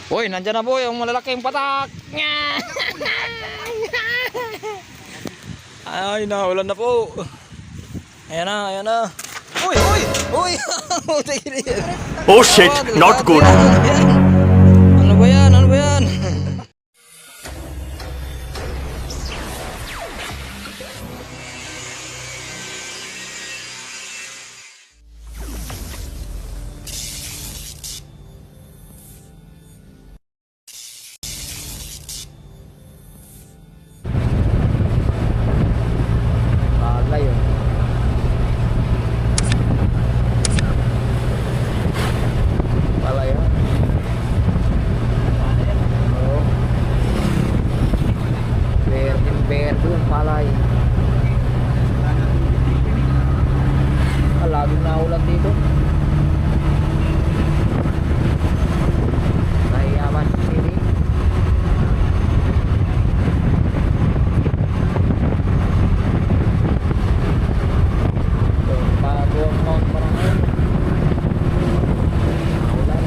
Uy, nandyan na po yung malalaking patak. Ay, naulan na po. Ayan na, ayan na. Uy, uy, uy. Oh shit, not good. Ano ba yan? Ano ba yan? Palay yun. Palay yun. Oo. Verde yung palay. Laging naulan dito. Nahiyaman City. Bago ang Mount Marangal. Naulan.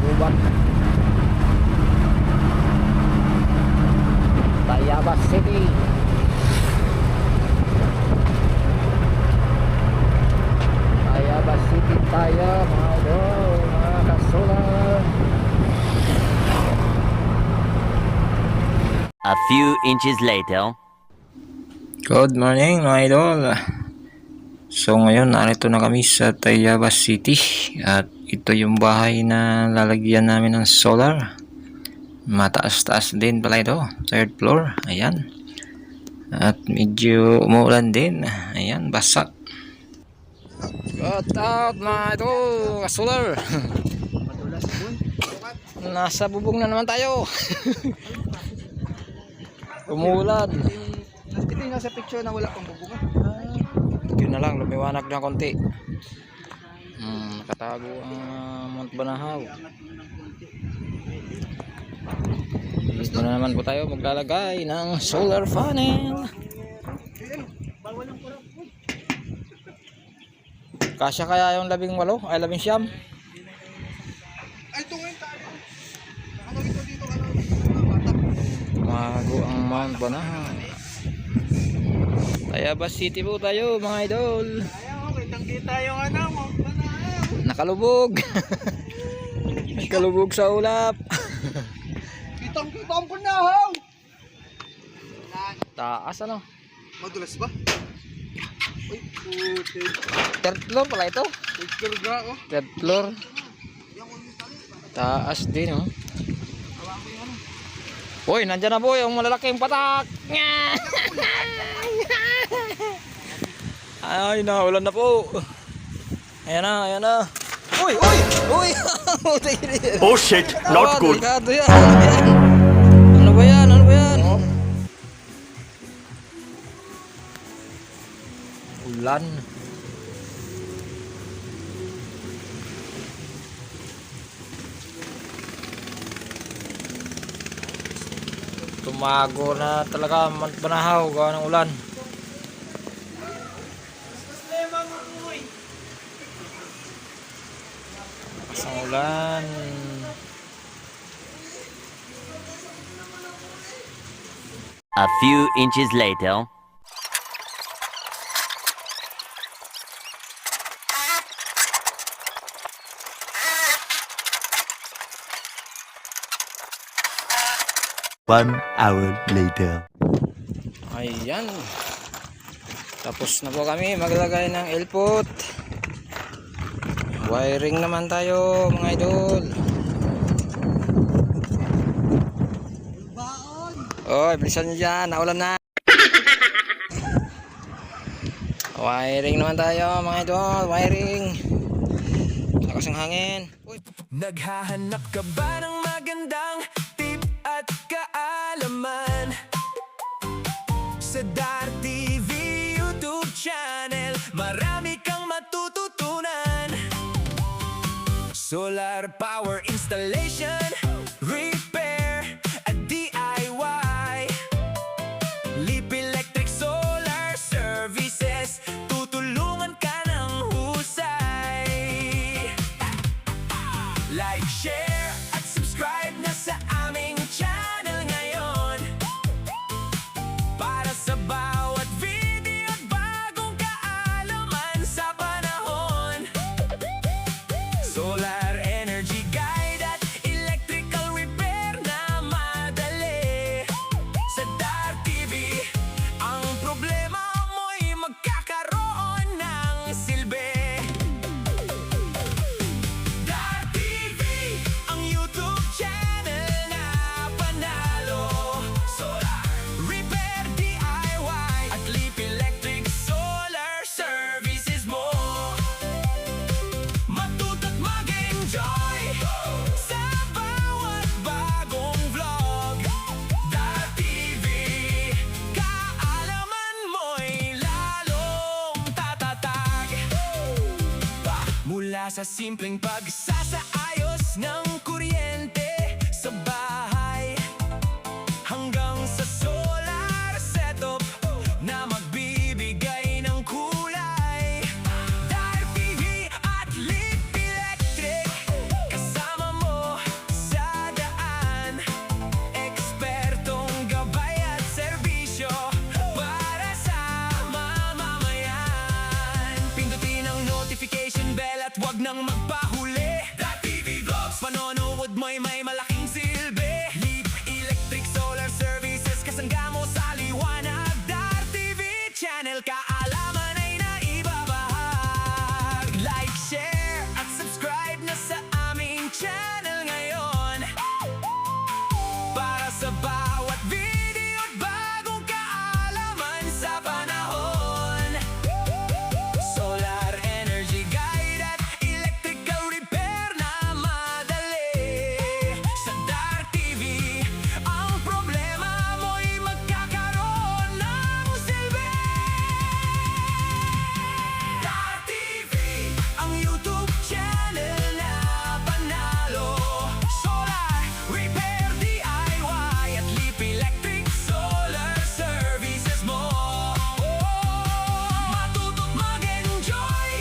Gubat. Tayabas City. Tayabas City tayo mga idol, mga kasulan. A few inches later. Good morning mga idol. So ngayon narito na kami sa Tayabas City at ito yung bahay na lalagyan namin ng solar. Mataas-taas din pala ito, third floor. Ayan. At medyo umuulan din. Ayan, basak. Got out mga idol, solar. Nasa bubong na naman tayo. Umuulan. Ito yung nasa picture na wala pang bubunga. Yun na lang, lumiwanag na konti. Nakatago ang Mount Banahaw. Dito na naman po tayo maglalagay ng solar panel. Kasya kaya yung 18 ay 19? Ay, tungin tayo. Nakatawid ko dito ka lang. Tumago ang Mount Banahaw. Tayabas City po tayo mga idol. Ayaw, kitang kita yung ano mo. Nakalubog. Nakalubog sa ulap. Kitang kita ang punahaw. Taas ano? Madulas ba? Uy, puti. Third floor pala ito. Picture ga oh. Third floor. Taas din oh. Uy, nandyan na po yung malalaking patak. Ay, naulan na po. Ayan na, ayan na. Uy, uy, uy. Oh shit, not good. Delikado yan. Ano ba yan? Ano ba yan? Ulan. Tumago na talaga Mount Banahaw gawa ng ulan. Isang ulan. A few inches later. One hour later. Ayan. Tapos na po kami maglagay ng elpot. Wiring naman tayo mga idol. Oy, bilisan nyo dyan, naulan na. Wiring naman tayo mga idol, wiring. Lakas ng hangin. Uy. Naghahanap ka ba ng magandang tip at kaalaman sa darating Solar power installation, repair, at DIY. Leap Electric Solar Services, tutulungan ka ng husay. Like, share, at subscribe na sa aming channel ngayon, para sa bawat video at bagong kaalaman sa panahon. Solar energy guide at electrical repair na madali. Sa DAR TV, ang problema mo'y magkakaroon ng silbi. DAR TV, ang YouTube channel na panalo. Solar, repair, DIY, at Leap Electric Solar Services mo. Matuto't mag-enjoy sa bawat bagong vlog. DAR TV, kaalaman mo'y lalong tatatag. Mula sa simpleng pagsasaayos ng kuryente sa bahay, hanggang sa solar setup na magbibigay ng kulay. DAR TV at Leap Electric, kasama mo sa daan. Ekspertong gabay at serbisyo para sa mamamayan. Pindutin ang notification bell at wag nang magpahuli. DAR TV Vlogs, panonood mo'y may malaking silbi. Leap Electric Solar Services, kasangga mo sa liwanag. DAR TV channel, kaalaman ay naibabahag. Like, share, at subscribe na sa aming channel ngayon, para sa bawat video at bagong kaalaman sa panahon. Solar energy guide at electrical repair na madali. Sa DAR TV, ang problema mo'y magkakaroon ng silbi. DAR TV, ang YouTube channel na panalo. Solar, repair, DIY, at Leap Electric Solar Services mo. Matuto't mag-enjoy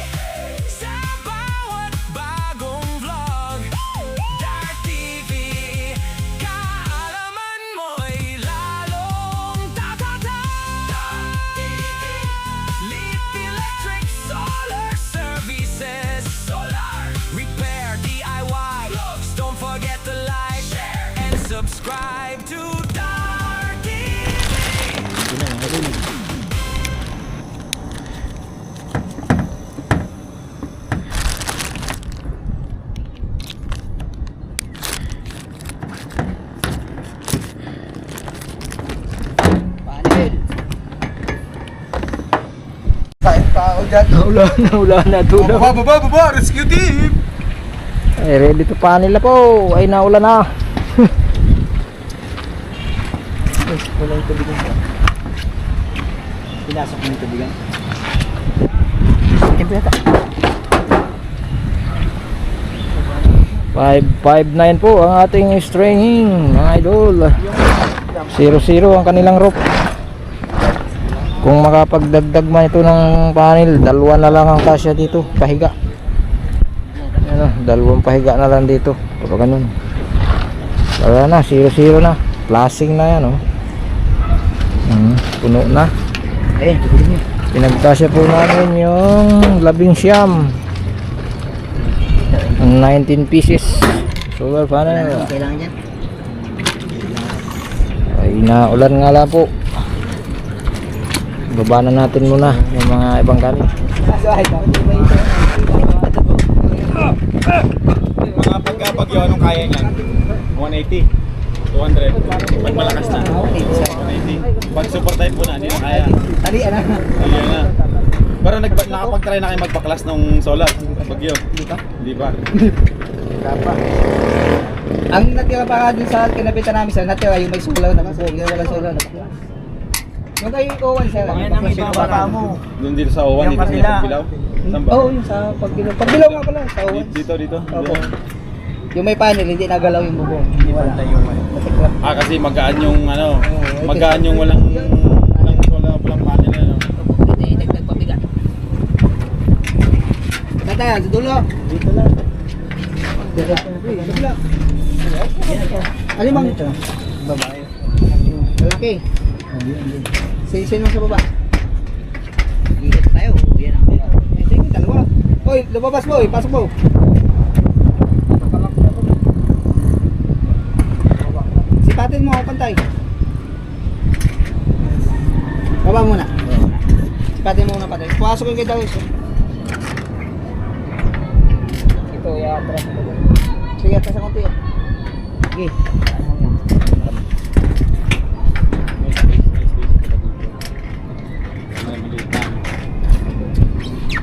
sa bawat bagong vlog. DAR TV, kaalaman mo'y lalong tatatag. DAR TV, Leap Electric Solar Services. Solar, repair, DIY. Don't forget to like, share, and subscribe to DAR TV. Kain tao dyan. Naulan na tulog. Baba, rescue team! Ay, ready to panel na po. Ay, naulan na. Wala yung tubigan ko. Pinasok mo yung tubigan. Tempo yata. 559 po ang ating stringing, mga idol. 0-0 ang kanilang rope. Kung makapagdagdag man ito ng panel, dalawa na lang ang kasya dito, pahiga. Ano, dalawang pahiga na lang dito. Pag ganun. Wala na, 0-0 na. Flashing na yan, oh. Puno na. Eh, tubigan niya. Pinagkasya po namin yung 19 pieces solar panel. Kailangan yan. Ay, naulan nga lang po. Baba na natin muna yung mga ibang gamit. Mga pagkapag yun, anong kaya niyan? 180, 200, pag malakas na 180, pag super type po na, hindi na kaya. Talian na. Ayun na. Pero nakapag-try na kayo magpa-class ng solar, bagyo? Hindi pa? Dapat. Ang natira pa dun sa kinabitan namin sa natira yung may solar na kasi yung wala solar na. Yung kay Owen, sir. Ngayon ang ibababa mo. Doon dito sa Owan, Yung dito sa kabila. Pagbilaw. Saan ba? Oo, yung sa Pagbilaw. Pagbilaw nga pala, sa Owen. Dito. Opo. Yung may panel, hindi nagalaw yung bubong. Hindi wala. Natiklap. Kasi magaan yung ano, Oo, magaan yung walang walang panel ano. Hindi, dagdag pabigat. Tatay, sa dulo. Dito lang. Dagdag. Alimang. Babae. Lalaki. Sino sa baba? Ikot tayo. Yan ang Sige, dalawa. Hoy, lumabas mo, pasok mo. Sipatin mo ako pantay. Baba muna. Sipatin mo muna pantay. Puasok yung kay Dawis. Ito, i-atras mo. Sige, atras ang konti. Sige.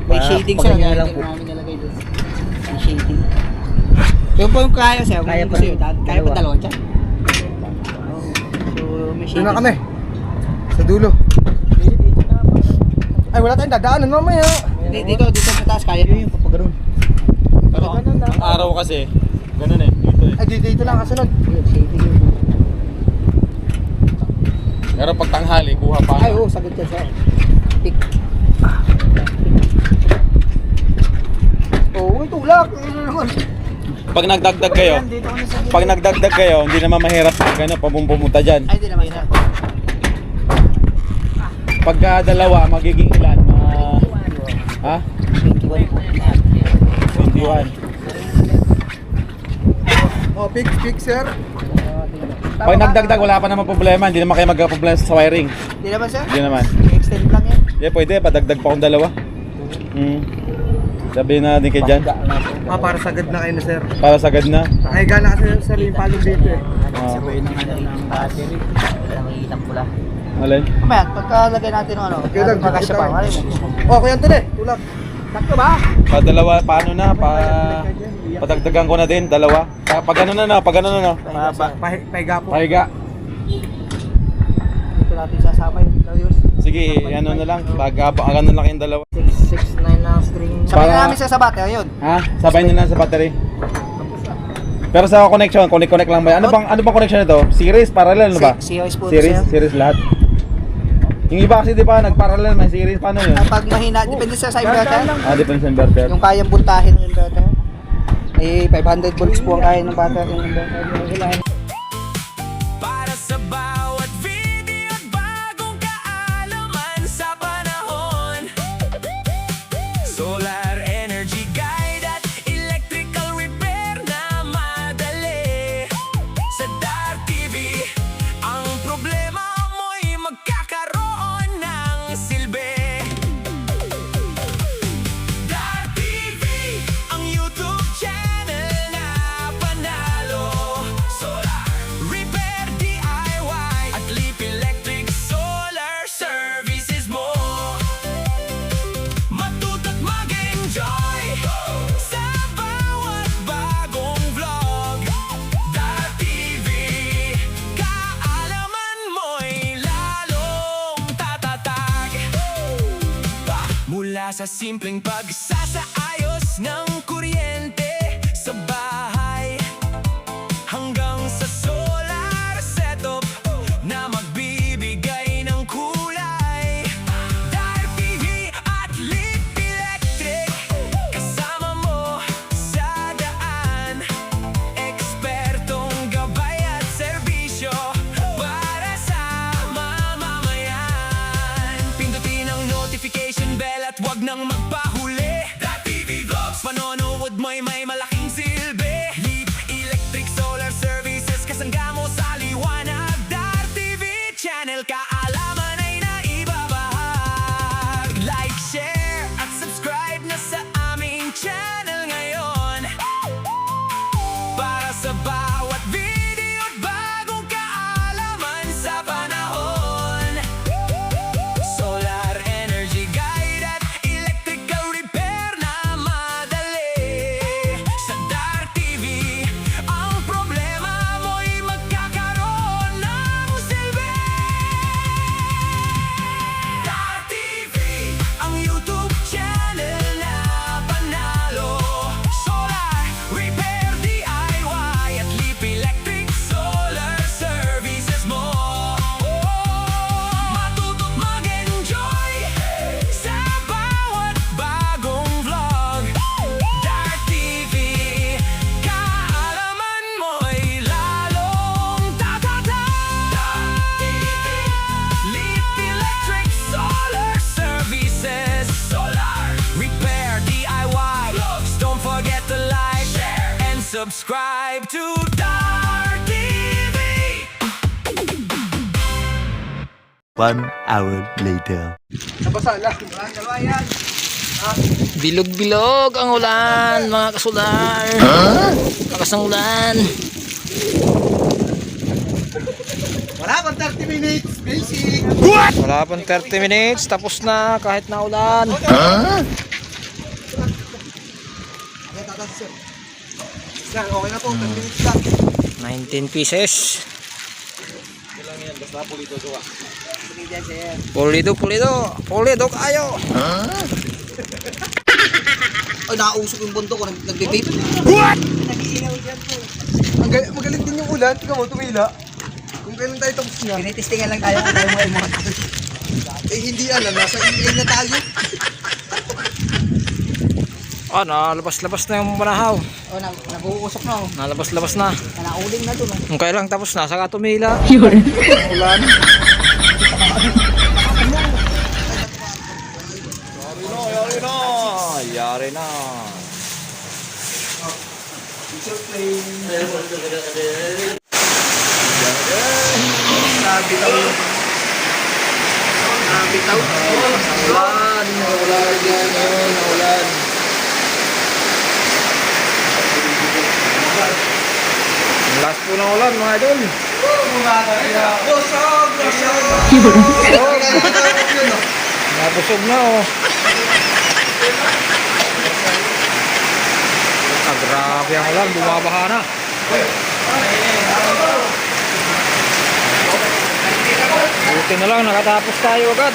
May shading siya. pagganyan lang Lang po. namin nilagay doon. May shading. Yung po yung kaya sa'yo. Kaya Kung pa gusto rin. yun, kaya pa dalawa dyan. So, may shading. Doon na kami. Sa dulo. Ay, wala tayong dadaanan mamaya. Dito sa taas kaya. Yung papagaroon. Ang araw kasi, ganun eh, dito eh. Ay, dito lang kasunod. Shading yun. Pero pag tanghali, kuha pa. Ay, oo, sagot yan sa pick. Oo, may tulak. Pag nagdagdag kayo, hindi naman mahirap pag ano, pumunta dyan. Ay, di naman na. Pagka dalawa, magiging ilan? Ha? 21 po. 21. Oh, fix, sir. Pag nagdagdag, wala pa naman problema. Hindi naman kayo magka-problema sa wiring. Di naman sir? Hindi naman. Extend lang yan. Yeah, pwede. Padagdag pa akong dalawa. Sabihin na din kayo dyan. Para sagad na kayo na, sir. Para sagad na. Ay, gana kasi, sir, yung palong dito eh. Sabay ng ano ng battery. Wala may ilang pula. Alin? Mamaya, pagkalagay natin ng ano, Okay lang, magkasya pa. Ano mo? Oh, kuya Anton eh. Tulak. Sakto ba? Dalawa, paano na? Padagdagan ko na din, dalawa. Pag ano na na, pag ano na na. Pahiga po. Pahiga. Dito natin sasama yung lawyers. Sige, ano na lang. Ano lang kayong dalawa. 669 na string. Sabay Para- na namin sa bate, ayun. Ha? Sabay nyo lang sa battery. Pero sa connection, connect lang ba? Ano bang connection nito? Series, parallel ano ba? Series po. Series lahat. Yung iba kasi di ba nag-parallel may series, paano yun? Pag mahina, depende sa inverter. Depende sa inverter. Yung kayang buntahin ng inverter. May 500 volts po ang kaya ng battery ng inverter. Para sa bawat video at bagong kaalaman sa panahon, Solar Energy Guide at electrical repair na madali. Sa Dart TV, ang problema mo'y magkakaroon ng silbi. Dart TV, ang YouTube channel na panalo. Solar Repair DIY at Leap Electric Solar Services mo. Matuto't mag-enjoy sa bawat bagong vlog. Dart TV, kaalaman mo'y lalong tatatag. Mula sa simpleng pagsasaayos ng kuryente sa bahay hanggang sa solar setup na magbibigay ng kulay. Dart TV at Leap Electric, kasama mo sa daan. Ekspertong gabay at serbisyo para sa mamamayan. Pindutin ang notification bell at wag nang magpahuli. Dart TV Vlogs, panonood mo'y may subscribe to Dar TV. 1 hour later. Nabasa lang. Dalawa yan. Bilog-bilog ang ulan, mga kasular. Lakas ng ulan. Wala pang 30 minutes. Basic. Wala pang 30 minutes, tapos na kahit na ulan. Okay, tatas sir. Yan, okay na po. 30 minutes lang. 19 pieces. Yan, sir. Pulido kayo. Ay, nakausok yung bundok ko. Nagbe-vape. Magaling din yung ulan. Tingnan mo, tumila. Kung kailan tayo tapos na. Pinitestingan lang tayo kung tayo mga tao. Eh, hindi alam. Nasa EA na tayo. Nalabas-labas na yung manahaw. O, nag-uusok na. Oh. Nalabas-labas na. Nauling na doon. Kung kailang tapos na, saka tumila. Ulan. Yari na. Ulan dyan yun, ulan. Last po ng ulan, mga idol. Nabusog na, oh. Grabe ang ulan, bumabaha na. Buti na lang, nakatapos tayo agad.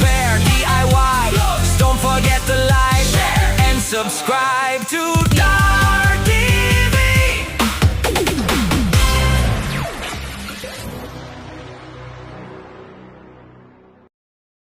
Bear DIY. Don't forget to like and subscribe.